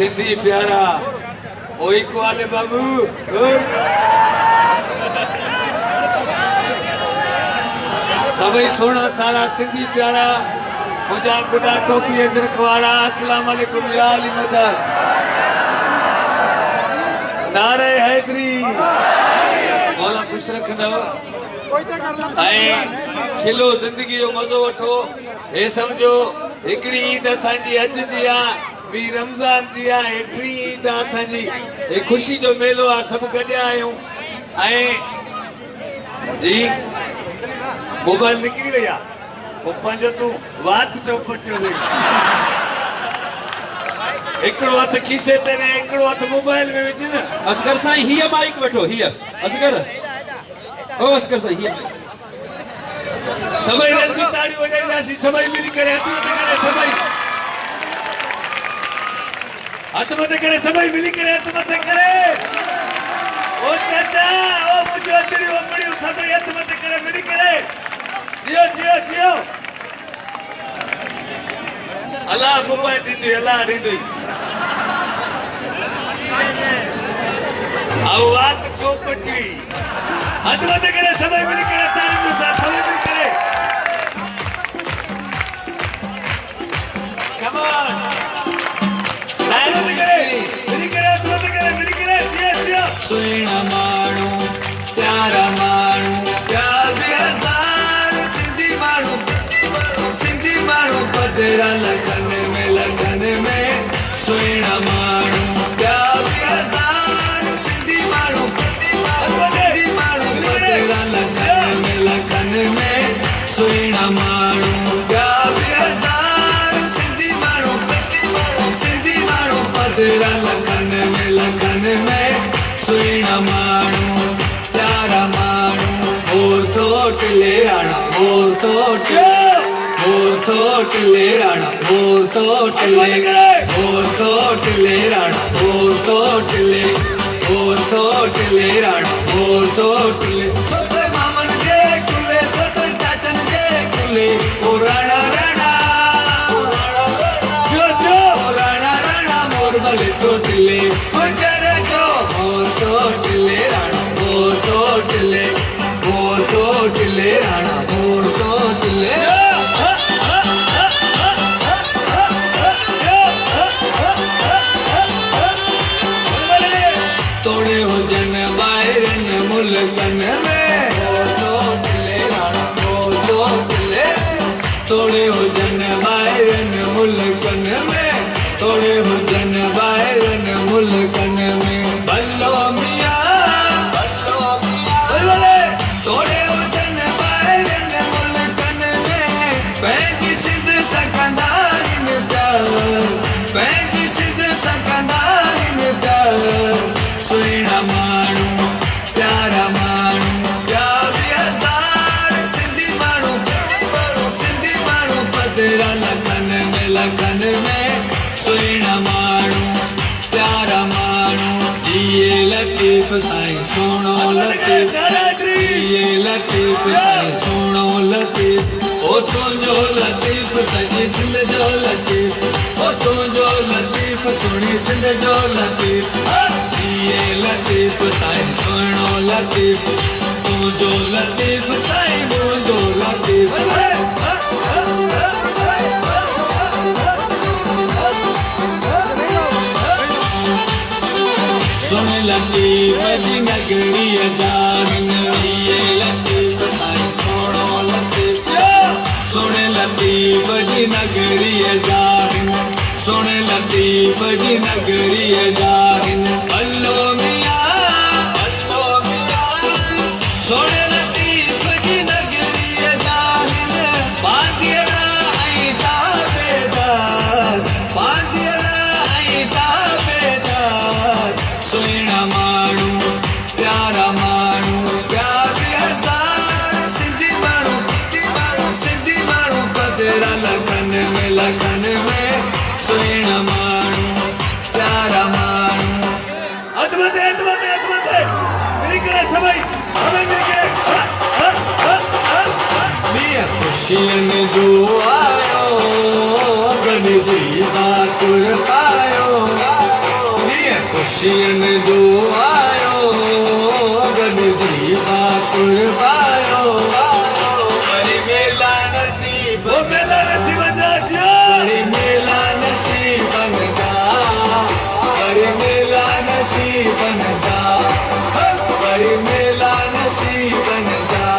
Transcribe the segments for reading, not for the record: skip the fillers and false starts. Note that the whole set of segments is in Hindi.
सिंधी प्यारा ओई कोले बाबू सभी सोना सारा सिंधी प्यारा मुझा गुडा टोपी रखवाड़ा अस्सलाम वालेकुम या अली मदद नारे हैदरी मौला खुश रखंदव खिलो जिंदगी जो मजो वठो हे समझो एकड़ी ईद असांजी हज जी आ बी रमजान जी आ टी ईद असांजी हे खुशी जो मेलो आ सब गड्या आयूं जी मोबाइल निकरी वही आ वो पंज तू वात चौपट चो एकड़ो हथ खीसे ते ने एकड़ो हथ मोबाइल में विझ न असगर साईं हिय माइक वठो हिय असगर ओ असगर साईं हिय सभई रंगी ताड़ी वजाईंदासी सभई मिली करे हथ मथे करे सभई मिली करे हथ मथे करे ओ चाचा ओ मुझो अतड़ी ओ बड़ी सभई हथ मथे करे मिली करे जियो जियो जियो अल्लाह मोबाइल दी अल्लाह दी आवाज चौपटी हथ मथे करे सभई मिली करे ताली के साथ सभई मिली करे कम ऑन ताली मथे करे हथ मथे करे मिली करे जियो जियो सुना माणू प्यारा माणू प्यार भी हजार सिंधी माणू पदरा लगन में सुना माणू प्यार भी हजार सिंधी माणू पदरा लगन में सुना माणू प्यार भी हजार सिंधी माणू पदरा लगन में सुना माणू प्यारा माणू और तोट ले राणा और तोट ले राणा और तोट ले राणा और तोट ले राणा और तोट ले सोते मामन जे कुले सोते चाचन जे कुले ओ राणा मोर भले तोट ले गुजरे जो और तोट ले राणा और तोट ले राणा और तोट ले तोड़े हो जन बाहरन मुल्कन में और तोट ले राणा और तोट ले तोड़े हो जन बाहरन मुल्कन में तोड़े हो जन बाहरन मुल्कन में बल्लो मियां तोड़े हो जन बाहरन मुल्कन में पैंजी सिद्ध सकंदाइन प्यार सुना माणू प्यारा माणू प्यार भी हजार सिंधी माणू पदरा लगन में सुना माणू प्यारा माणू जिए लतीफ साईं सुनो लतीफ जिए लतीफ साईं सुनो लतीफ ओ तुझो लतीफ सजी सिंध जो लतीफ ओ तुझो लतीफ सुनी सिंध जो लतीफ जिए लतीफ साईं सुनो लतीफ तुझो लतीफ साईं मुझो लतीफ सुन लतीफ जी नगरी जान ये लतीफ साईं सुनो लतीफ सुन लतीफ जी नगरी जान सुन लतीफ जी नगरी जान अल्लो मियां सुन लतीफ जी नगरी जान पादियड़ा आई ताबेदार सुना माणू प्यारा माणू प्यार भी हजार सिंधी माणू पदरा लगन में सुना माणू प्यारा माणू हथ मथे मिली करे सभई मिली करे मियां खुशियन जो आयो गॾिजी बातुर पायो खुशियन जो आयो गॾिजी पाकुर पायो वरी मेला नसीब वो मेला नसीब जा जियो वरी मेला नसीबन जा वरी मेला नसीबन जा वरी मेला नसीबन जा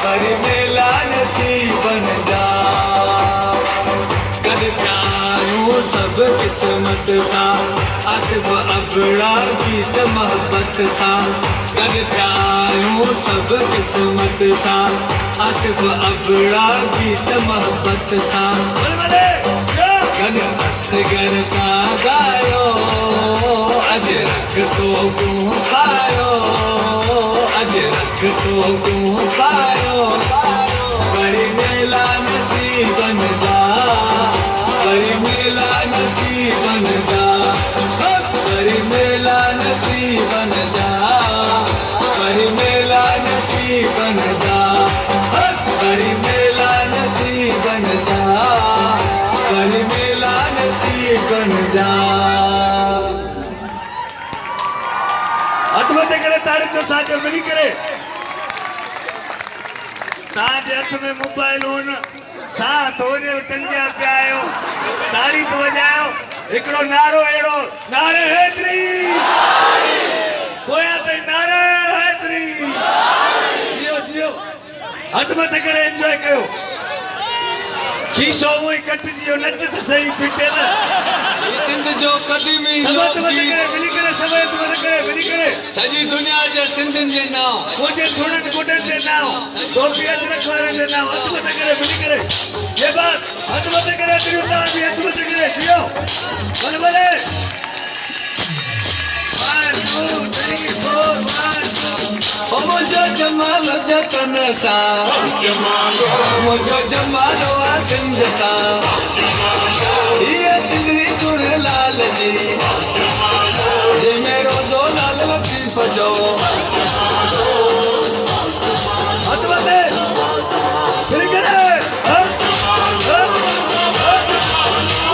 वरी मेला नसीबन जा कद प्यारूं सब किस्मत सा आसिफ अबड़ा गीत मोहब्बत सा कद प्यारूं सब किस्मत सा आसिफ अबड़ा गीत मोहब्बत सा कद असगर सा गायो अज रख तो तूं पायो अज रख तो तूं पायो वरी मेला नसीबन जा वरी मेला नसीबन जा वरी मेला नसीबन जा वरी मेला नसीबन जा वरी मेला नसीबन जा वरी मेला नसीबन जा हथ मथे करे ताड़ी तो साथ मिली करे ताजे हथ में मोबाइल होन साथ होने टंगिया पे आयो ताड़ी तो वजायो एकड़ो नारो एड़ो नारे हैदरी कोया ते नारे हैदरी जियो जियो हथ मथे करे एंजॉय कयो खीसो हुई कट जियो नच त सही पिटे ना सिंध जो कदीमी मिली करे सब मिली करे सजी दुनिया जे सिंधन जे नाव मुझे थोड़न गुडन जे नाव टोपी अजरक वारे जे नाव हथ मथे करे मिली करे ये बात हथ मथे करे तिरुता भी हथ मथे करे जियो बोले बोले 1 2 3 4 1 2 मुझो जमाल जतन सा मुझो जमाल आ सिंध सा ये सिंधरी सुर लाल जी जे मेरो जो लाल लतीफ जो हथ मथे मिली करे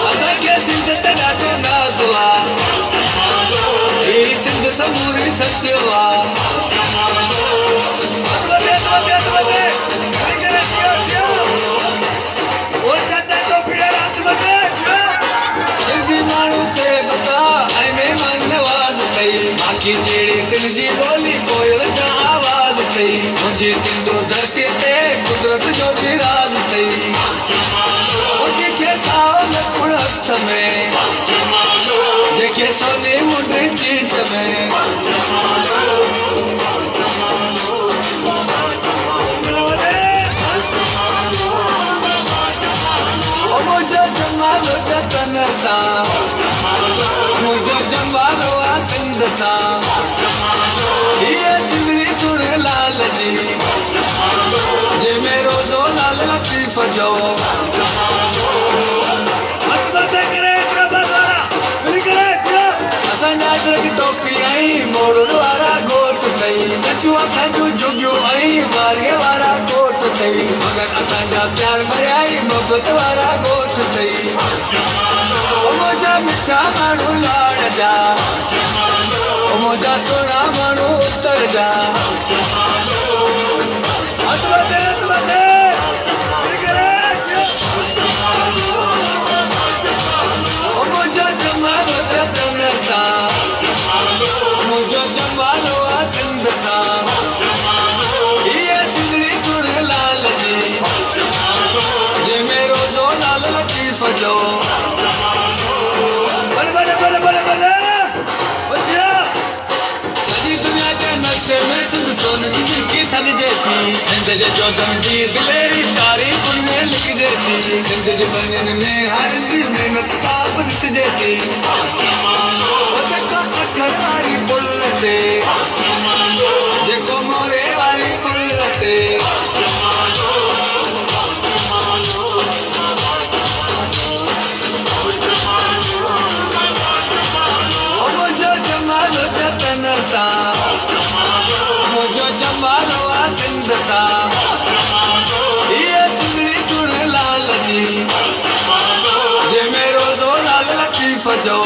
असा के सिंध ते ॾाढो नाज़ वा ये सिंध समूरी सचवा आखी जेड़ी दिल जी बोली कोयल जा आवाज थई मुझे सिंधु धरती ते कुदरत जो भी राज थई मुझे के साल कुण हथ में जेके सोने मुंडी चीज में मुझो जमाल जतन सा मुझो जमाल सिंध सा ये सिंधरी सुर लाल जी जे मेरो जो लाल लतीफ जो हथ मथे करे प्रभावारा मिली करे असांजा अजरक टोपी आई मोड़ वारा गोट थई नचू असांजो जुगियो आई वारे वारा गोट थई मगर असांजा प्यार मरियाई मोहब्बत वारा गोट थई मुझा मिठा माण्हू लाड़ जा मुझा सोना माण्हू उतर जा हथ मथे मिली करे मुझो जमाल जतन सा मुझो जमाल आ सिंध सा ये सिंधरी सुर लाल जी जे मेरो जो लाल लतीफ जो बोले बोले बोले बोले बोले सजी दुनिया के नक्शे में सिंध सोन की सजजे थी सिंध जे चौधन जी दिलेरी तारीख उनमें लिख जेती सिंध जे बनन में हर जी मेहनत साफ दिसजे थी ओ जका सखर वारी पुल ते जेको मोरे वारी पुल ते मुझो जमाल जतन सा मुझो जमाल आ सिंध सा ये सिंधरी सुर लाल जी जे मेरो जो लाल लतीफ जो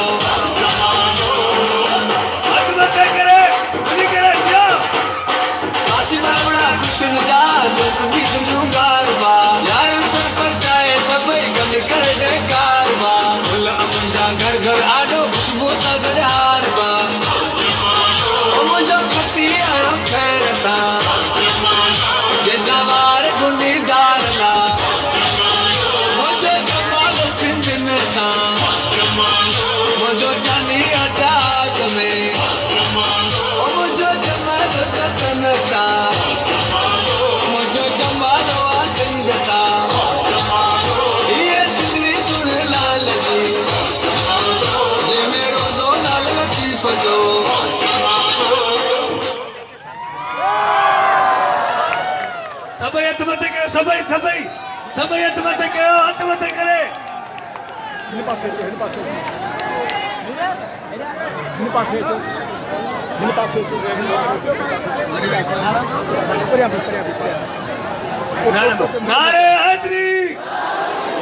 नारे हैदरी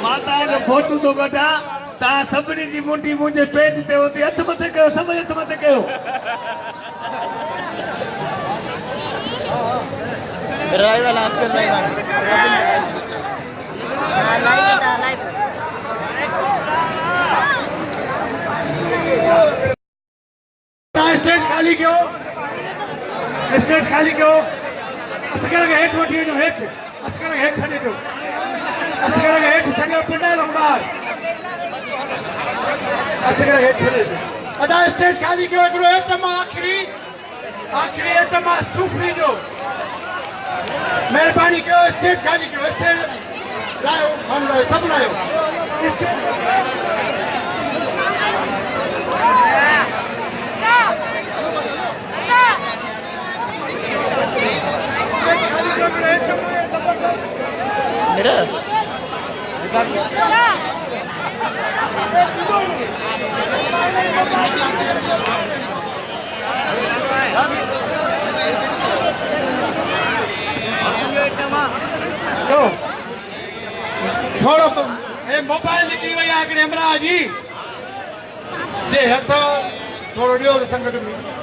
माता जो फोटो तो कढा ता सभिनी जी मुंडी मुंहिंजे पेज ते होती हथ मथे कयो सभई हथ मथे कयो ड्राइवर लास्ट कर स्टेज खाली कयो स्टेज खाली कयो असगर खे हेठि वठी वञो हेठि असगर खे हेठि छॾे ॾियो असगर खे हेठि छॾियो पिनल ॿार असगर खे हेठि छॾे ॾियो अदा स्टेज खाली कयो हिकिड़ो एटम आख़िरी एटम आहे सूफरी जो महिरबानी कयो स्टेज खाली कयो स्टेज लायो हम लायो सभु लायो थोड़ो मोबाइल निकिरी वई आहे हिकिड़े अमरा जी जे हथ थोरो ॾियो संगत में